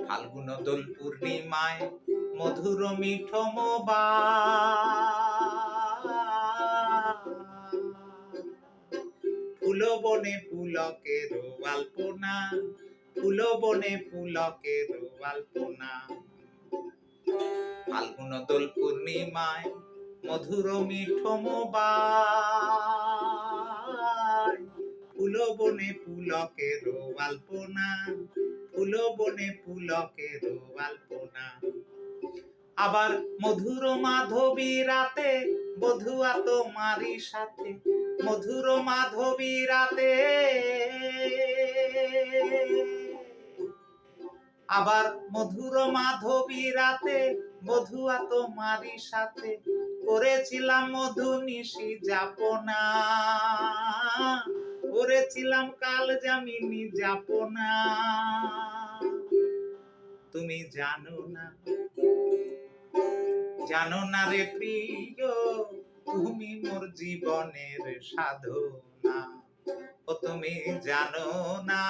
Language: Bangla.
ফাল্গুন দোল পূর্ণিমায় মধুর মিঠম ফুল বনে পুলকের আলপনা, ফুল বনে পুলকের আলপনা। ফাল্গুন দোল পূর্ণিমায় মধুর মিঠম ফুল বনে পুলকের আলপনা, ফুল বনে পুলকের আলপনা। আবার মধুর মাধবী রাতে বধুয়া তোমারই সাথে, মধুর মাধবী রাতে আবার মধুর মাধবী রাতে বধুয়া তোমারই সাথে করেছিলাম মধু নিশি যাপনা, করেছিলাম কাল যামিনী যাপনা। তুমি জানো না, জানো না রে প্রিয়, তুমি মোর জীবনের সাধনা। ও তুমি জানো না,